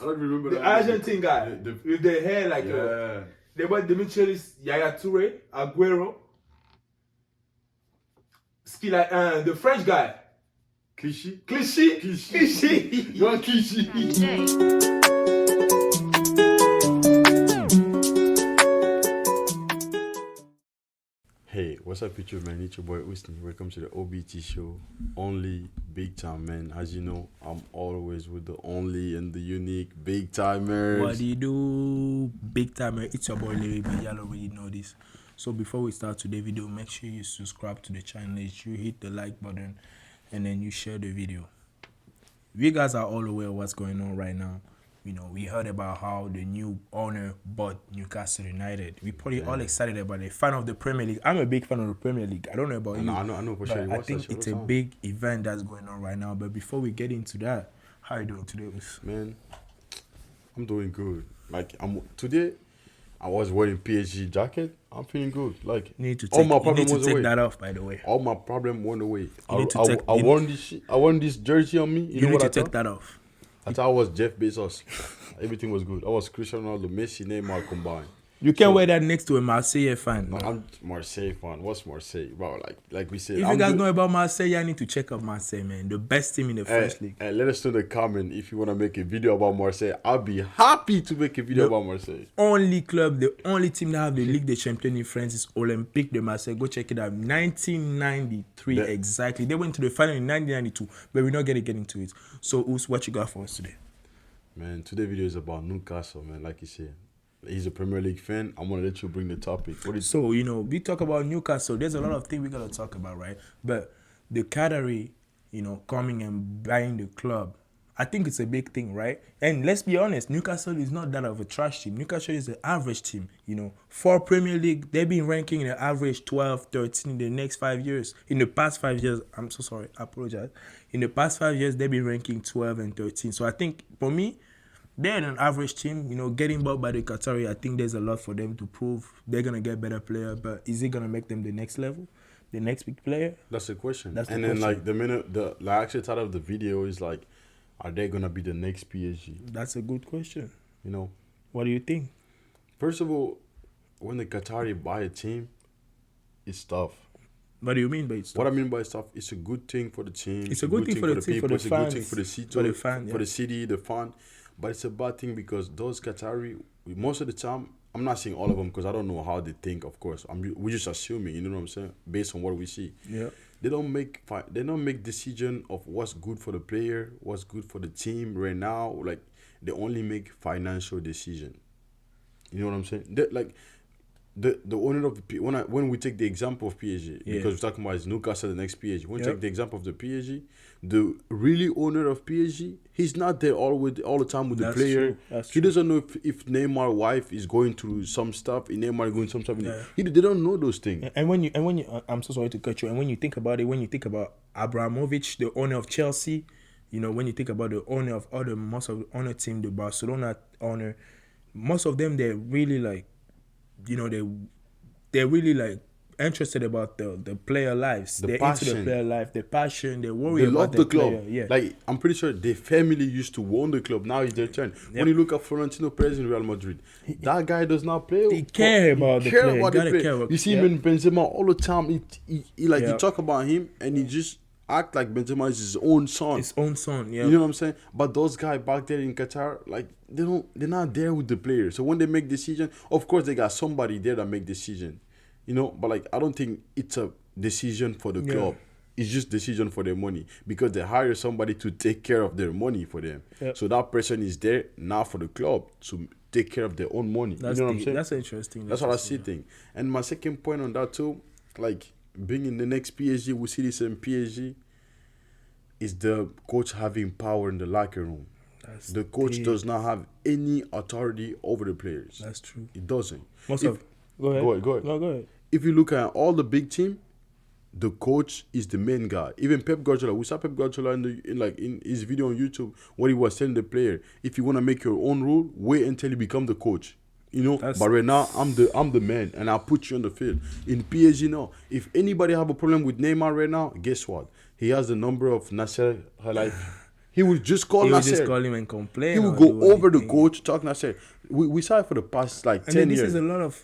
I don't remember the that. Argentine guy with the hair like they were Dimitri's Yaya Toure, Aguero. The French guy. Clichy. You want Clichy? Hey, what's up, YouTube, man? It's your boy Usni. Welcome to the OBT show. Only big time, man. As you know, I'm always with the only and the unique big timers. What do you do, big timer? It's your boy Larry, but y'all already know this. So before we start today's video, make sure you subscribe to the channel, you hit the like button, and then you share the video. You guys are all aware of what's going on right now. You know, we heard about how the new owner bought Newcastle United. We're probably all excited about it. Fan of the Premier League. I'm a big fan of the Premier League. I don't know about you. I know for sure. I think it's a big event that's going on right now. But before we get into that, how are you doing today, Man, I'm doing good. Today, I was wearing PSG jacket. I'm feeling good. Like, you need to all my problem you need was to take away. that off, by the way. All my problem went away. I wore this jersey on me. You know need what to I take thought? that off. I thought I was Jeff Bezos. Everything was good. I was Cristiano Ronaldo, Messi, Neymar combined. You can't wear that next to a Marseille fan. No, I'm Marseille fan. What's Marseille? Bro, like we said. If you guys know about Marseille, I need to check out Marseille, man. The best team in the French league. Let us know in the comment if you want to make a video about Marseille. I'll be happy to make a video about Marseille. Only club, the only team that have the Ligue des Champions in France is Olympique de Marseille. Go check it out. 1993 exactly. They went to the final in 1992, but we're not going to get into it. So, Us, what you got for us today? Man, today's video is about Newcastle, man. Like you said, he's a Premier League fan. I'm gonna let you bring the topic. So, you know, we talk about Newcastle. There's a lot of things we gotta talk about, right? But the Qatari, you know, coming and buying the club, I think it's a big thing, right? And let's be honest, Newcastle is not that of a trash team. Newcastle is an average team, you know. For Premier League, they've been ranking in the average 12, 13 in the next 5 years. In the past 5 years, I'm so sorry, I apologize. In the past 5 years, they've been ranking 12 and 13. So I think, for me, they're an average team, you know, getting bought by the Qatari. I think there's a lot for them to prove. They're going to get better player, but is it going to make them the next level? The next big player? That's the question. That's the question. Like, the actual title of the video is like, are they going to be the next PSG? That's a good question. You know? What do you think? First of all, when the Qatari buy a team, it's tough. What do you mean by it's tough? What I mean by stuff, it's a good thing for the team. It's a good thing for the team, for the fans. It's a good thing for the city, for the fan, for the city, the fan. But it's a bad thing because those Qatari, most of the time, I'm not saying all of them because I don't know how they think, of course. We're just assuming, you know what I'm saying, based on what we see. Yeah. They don't make decision of what's good for the player, what's good for the team right now. Like, they only make financial decision. You know what I'm saying? The owner of the when we take the example of PSG, because we're talking about is Newcastle the next PSG. When we take the example of the PSG, the really owner of PSG, he's not there all the time with the player. He doesn't know if Neymar's wife is going through some stuff, if Neymar going through some stuff. They don't know those things. And when you, I'm so sorry to cut you. And when you think about it, when you think about Abramovich, the owner of Chelsea, you know, when you think about the owner of most of the owner team, the Barcelona owner, most of them, they're really like, you know, they're really like interested about the player lives. They're passion. Into the player life, the passion. They worry about the club. Player. Yeah. Like, I'm pretty sure their family used to own the club. Now it's their turn. Yep. When you look at Florentino Perez in Real Madrid, that guy does not play. He care about the player. You see him in Benzema all the time. You talk about him and he just act like Benzema is his own son. His own son, yeah. You know what I'm saying? But those guys back there in Qatar, like, they're not there with the players. So when they make decision, of course they got somebody there that make decision. You know, but like, I don't think it's a decision for the club. It's just decision for their money because they hire somebody to take care of their money for them. Yep. So that person is there now for the club to take care of their own money. You know what I'm saying? That's interesting. That's what I see thing. And my second point on that too, like, being in the next PSG, we see this in PSG, is the coach having power in the locker room. The coach does not have any authority over the players. That's true. It doesn't. Go ahead. No, go ahead. If you look at all the big team, the coach is the main guy. Even Pep Guardiola, we saw Pep Guardiola in his video on YouTube, what he was telling the player, if you want to make your own rule, wait until you become the coach. You know, but right now I'm the man and I'll put you on the field. In PSG now, if anybody have a problem with Neymar right now, guess what? He has the number of Nasser Khelaifi. He would just call He would Nasser. just call him and complain. He would or go do over the anything. coach, talk Nasser. We saw it for the past like And 10 then this years. is a lot of.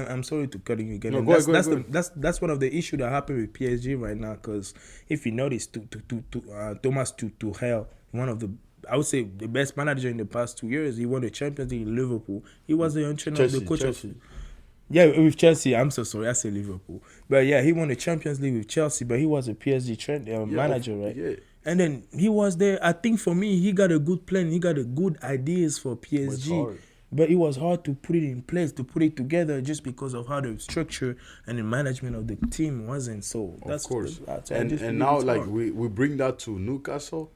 I'm sorry to cutting you again. No, And go that's ahead, that's go the ahead. that's one of the issue that happened with PSG right now. Because if you notice, Thomas Tuchel, one of the, I would say, the best manager in the past 2 years. He won the Champions League in Liverpool. He was the trainer of the coach of. Yeah, with Chelsea. I'm so sorry. I say Liverpool, but yeah, he won the Champions League with Chelsea. But he was a PSG manager, right? Yeah. And then he was there. I think for me, he got a good plan. He got a good ideas for PSG. hard. But it was hard to put it in place, to put it together, just because of how the structure and the management of the team wasn't. So that's Of course. that's why I And just believe now it's like hard. we bring that to Newcastle.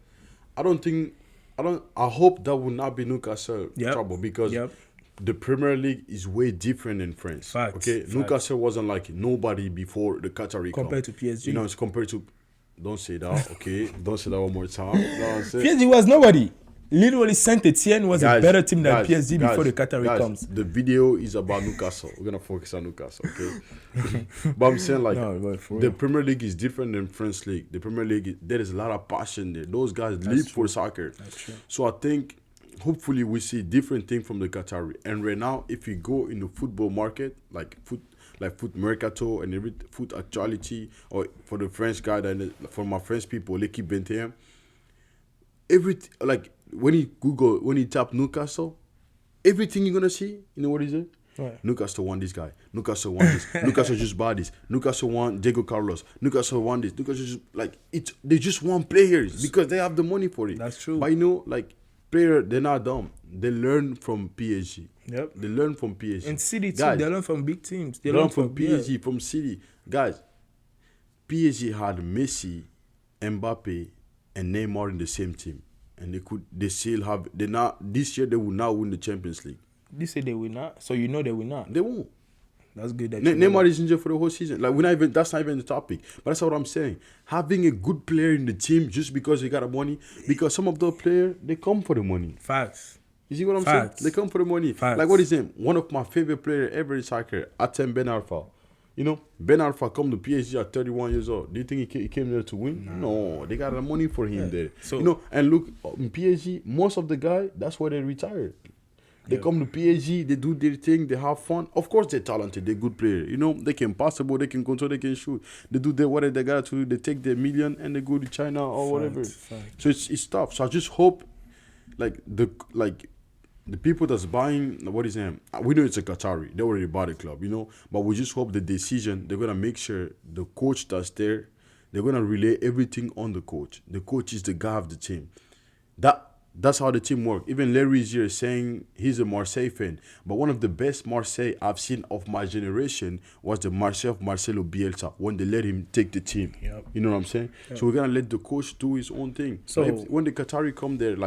I hope that will not be Newcastle Yep. trouble because Yep. the Premier League is way different in France. Facts, Okay. facts. Newcastle wasn't like nobody before the Qatari Compared come. to PSG. You know, it's compared to don't say that, okay? Don't say that one more time. You know what I'm saying? PSG was nobody. Literally, Saint Etienne was a better team than PSG before the Qatari comes. The video is about Newcastle. We're gonna focus on Newcastle, okay? But I'm saying like No, but for the real. Premier League is different than French league. The Premier League, there is a lot of passion there. Those guys live for soccer. That's true. So I think hopefully we see different thing from the Qatari. And right now, if you go in the football market, like foot mercato and every foot actuality, or for the French guy that for my French people, l'équipe 21, like when you tap Newcastle, everything you're gonna see, you know what is it? Right. Newcastle want this guy. Newcastle want this. Newcastle just bought this. Newcastle want Diego Carlos. Newcastle want this. Newcastle just like it. They just want players because they have the money for it. That's true. But you know, like player, they're not dumb. They learn from PSG. Yep. They learn from PSG. And City too, Guys, they learn from big teams. they learn from PSG, from City. Guys, PSG had Messi, Mbappe, and Neymar in the same team, and they still have. They not this year. They will not win the Champions League. They say they will not, so you know they will not. They won't. That's good. That you know Neymar that. is injured for the whole season. Like that's not even the topic. But that's what I'm saying. Having a good player in the team just because he got the money, because some of those players they come for the money. Facts. You see what I'm Facts. saying? They come for the money. Facts. Like what is him? One of my favorite players ever in soccer, Atem Ben Arfa. You know, Ben Arfa come to PSG at 31 years old. Do you think he came there to win? No, they got the money for him there. So- you know, and look, in PSG, most of the guys, that's why they retired. They come to PSG, they do their thing, they have fun. Of course, they're talented, they're good players. You know, they can pass the ball, they can control, they can shoot. They do whatever they got to do. They take their million and they go to China or whatever. Fact. So it's tough. So I just hope, the people that's buying, what is his name? We know it's a Qatari. They already bought the club, you know. But we just hope the decision, they're going to make sure the coach that's there, they're going to relay everything on the coach. The coach is the guy of the team. That's how the team works. Even Larry is here saying he's a Marseille fan. But one of the best Marseille I've seen of my generation was the Marseille of Marcelo Bielsa when they let him take the team. Yep. You know what I'm saying? Yep. So we're going to let the coach do his own thing. So- when the Qatari come there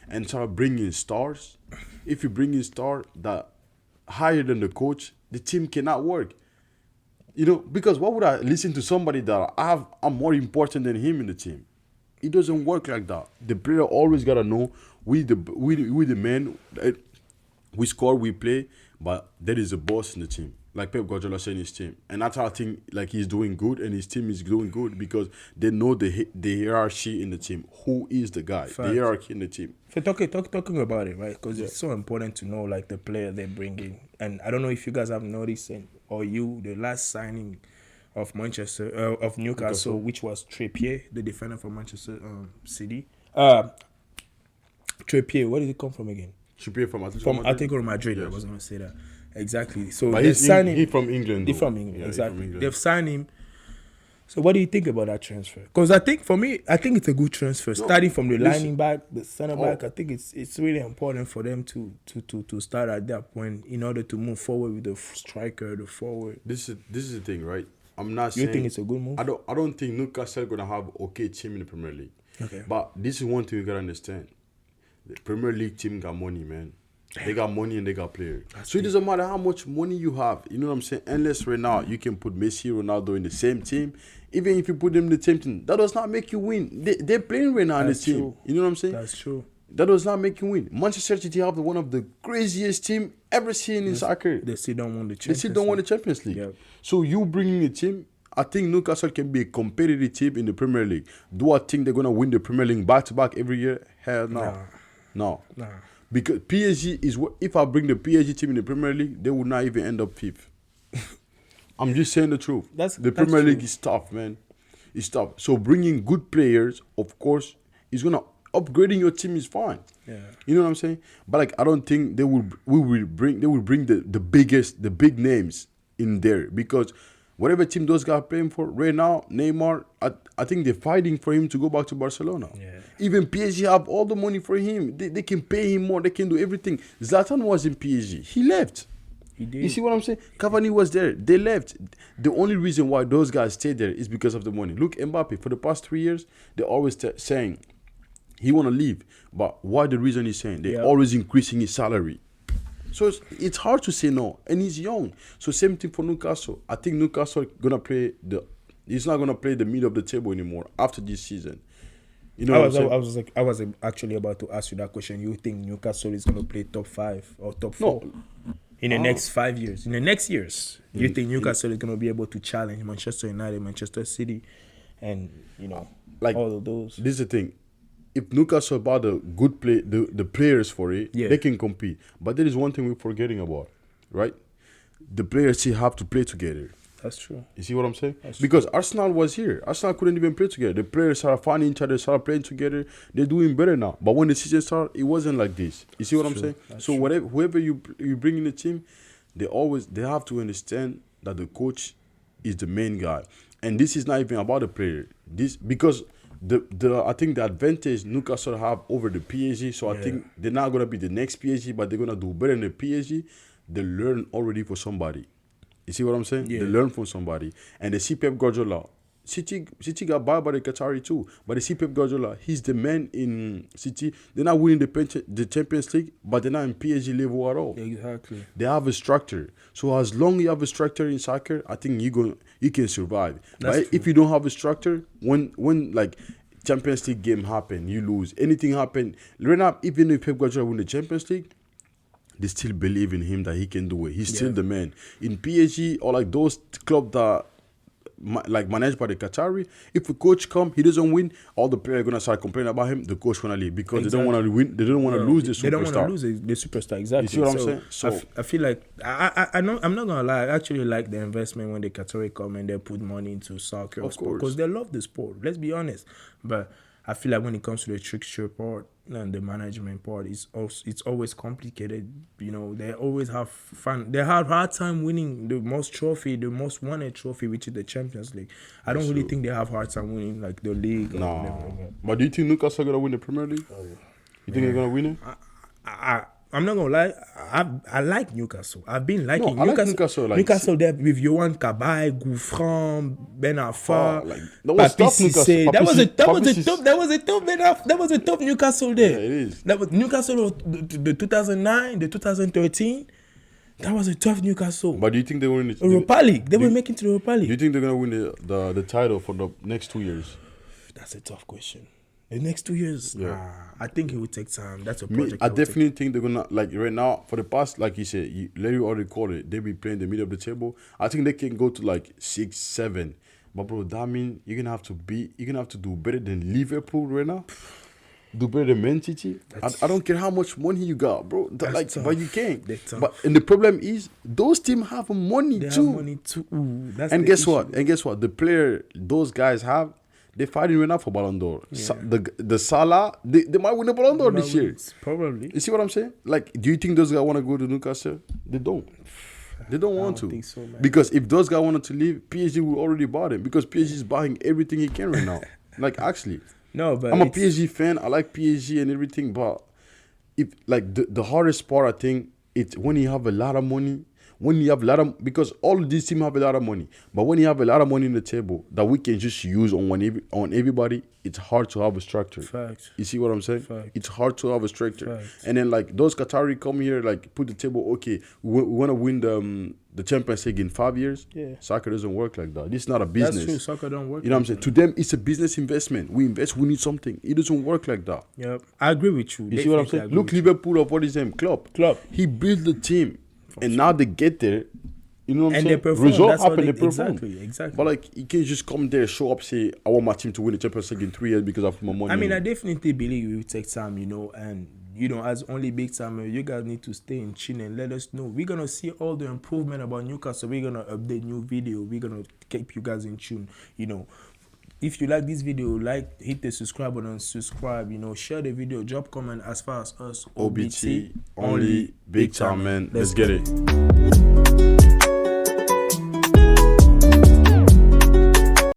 and start bringing stars, if you bring in stars that higher than the coach, the team cannot work. You know, because why would I listen to somebody that I'm more important than him in the team? It doesn't work like that. The player always gotta know we the men. We score, we play, but there is a boss in the team. Like Pep Guardiola said in his team, and that's how I think like he's doing good, and his team is doing good because they know the hierarchy in the team. Who is the guy? Fact. The hierarchy in the team. So talking about it, right? Because it's so important to know like the player they bring in, and I don't know if you guys have noticed the last signing of of Newcastle, which was Trippier, the defender from Manchester City. Trippier, where did it come from again? Trippier from Atletico Madrid. Yes. I was gonna say that exactly. So But they signed him. he's from England. He's though. from England, Yeah, he's exactly. from England. They've signed him. So what do you think about that transfer? Because I think it's a good transfer. Starting from the listen. lining back, the center back, Oh. I think it's really important for them to start at that point in order to move forward with the striker, the forward. This is the thing, right? I'm not You saying think it's a good move? I don't think Newcastle gonna have okay team in the Premier League. Okay. But this is one thing you gotta understand. The Premier League team got money, man. They got money and they got players. So it doesn't matter how much money you have. You know what I'm saying? Unless right now you can put Messi, Ronaldo in the same team. Even if you put them in the same team, that does not make you win. They're playing right now in the That's team. true. You know what I'm saying? That's true. That does not make you win. Manchester City have one of the craziest team ever seen in soccer. They still don't want the They Champions still don't want the League. Champions League. Yep. So you bringing a team, I think Newcastle can be a competitive team in the Premier League. Do I think they're gonna win the Premier League back to back every year? Hell no, no. Because PSG is what if I bring the PSG team in the Premier League, they would not even end up fifth. I'm just saying the truth. The Premier League is tough, man. It's tough. So bringing good players, of course, is gonna upgrading your team is fine. Yeah. You know what I'm saying? But like I don't think they will bring the big names in there because whatever team those guys are playing for right now, Neymar, I think they're fighting for him to go back to Barcelona. Yeah. Even PSG have all the money for him. They can pay him more. They can do everything. Zlatan was in PSG. He left. He did. You see what I'm saying? Cavani was there. They left. The only reason why those guys stayed there is because of the money. Look, Mbappe, for the past 3 years, they're always saying he want to leave. But why the reason he's saying? They're always increasing his salary. So it's hard to say no. And he's young. So same thing for Newcastle. I think Newcastle he's not gonna play the middle of the table anymore after this season. You know I was actually about to ask you that question. You think Newcastle is gonna play top 5 or top 4 in the next 5 years? In the next years, you think Newcastle is gonna be able to challenge Manchester United, Manchester City, and all of those? This is the thing. If Newcastle bought the good play, the players for it, they can compete. But there is one thing we're forgetting about, right? The players still have to play together. That's true. You see what I'm saying? Because Arsenal was here. Arsenal couldn't even play together. The players are finding each other, start playing together. They're doing better now. But when the season started, it wasn't like this. You see what I'm saying? So whoever you bring in the team, they have to understand that the coach is the main guy. And this is not even about the player. Because I think the advantage Newcastle have over the PSG, so I think they're not gonna be the next PSG, but they're gonna do better than the PSG. They learn already for somebody. You see what I'm saying? Yeah. They learn from somebody, and they see Pep Guardiola. City got bought by the Qatari too, but they see Pep Guardiola. He's the man in City. They're not winning the Champions League, but they're not in PSG level at all. Exactly. They have a structure. So as long as you have a structure in soccer, I think you can survive. But if you don't have a structure, when like Champions League game happen, you lose. Anything happen, right now, even if Pep Guardiola win the Champions League, they still believe in him that he can do it. He's still the man. In PSG or like those clubs that managed by the Qatari, if a coach come, he doesn't win, all the players are gonna start complaining about him. The coach gonna leave because they don't want to win. They don't want to lose the superstar. They don't want to lose the superstar. Exactly. You see what I'm saying? So I feel like I know I'm not gonna lie. I actually like the investment when the Qatari come and they put money into soccer or sport because they love the sport. Let's be honest. But I feel like when it comes to the fixture part and the management part, it's always complicated. You know, they always have fun. They have hard time winning the most wanted trophy, which is the Champions League. I don't really think they have hard time winning like the league. No. But do you think Newcastle gonna win the Premier League? You think they're gonna win it? I'm not gonna lie. I like Newcastle. I've been liking Newcastle. Newcastle there with Johan Cabaye, Gouffran, Ben Arfa, That was a tough Newcastle there. Yeah, it is. That was Newcastle the 2009, the 2013. That was a tough Newcastle. But do you think they will win the Europa League? They will make it to the Europa League. Do you think they're gonna win the title for the next 2 years? That's a tough question. The next 2 years, I think it will take time. That's a Me, project. I definitely think they're gonna, like, right now, for the past, like you said, Larry already called it, they be playing the middle of the table. I think they can go to like 6, 7. But bro, that means you're gonna have to do better than Liverpool right now. Do better than Man City. I don't care how much money you got, bro. But you can't. And the problem is those teams have money too. Ooh, and guess what? The player those guys have, they're fighting right now for Ballon d'Or. Yeah. The Salah, they might win the Ballon d'Or this year. Probably. You see what I'm saying? Like, do you think those guys want to go to Newcastle? They don't. They don't want to. Think so, man. Because if those guys wanted to leave, PSG would already buy them. Because PSG is buying everything he can right now. Like, actually. No, but I'm a PSG fan. I like PSG and everything. But if like the hardest part, I think, it's when you have a lot of money. When you have a lot of, because all of these teams have a lot of money, but when you have a lot of money in the table that we can just use on everybody, it's hard to have a structure. Facts. You see what I'm saying? Facts. It's hard to have a structure. Facts. And then like those Qatari come here, like put the table. Okay, we want to win the Champions League in 5 years. Yeah. Soccer doesn't work like that. This is not a business. That's true. Soccer don't work. You know what I'm saying? To them, it's a business investment. We invest. We need something. It doesn't work like that. Yep. I agree with you. You see what I'm saying? Look, Liverpool of what is his name? Klopp. Klopp. He built the team, and now they get there. You know what I'm And saying? they perform. Result That's what happen, they they perform. exactly. But like, you can't just come there, show up, say, I want my team to win the Champions League in 3 years because I put my money. I mean, in I it. definitely believe it will take time, and as only big time, you guys need to stay in tune and let us know. We're gonna see all the improvement about Newcastle. We're gonna update new video. We're gonna keep you guys in tune. If you like this video, hit the subscribe button, subscribe. Share the video, drop comment as far as us. OBT, only big time, man. Let's get it.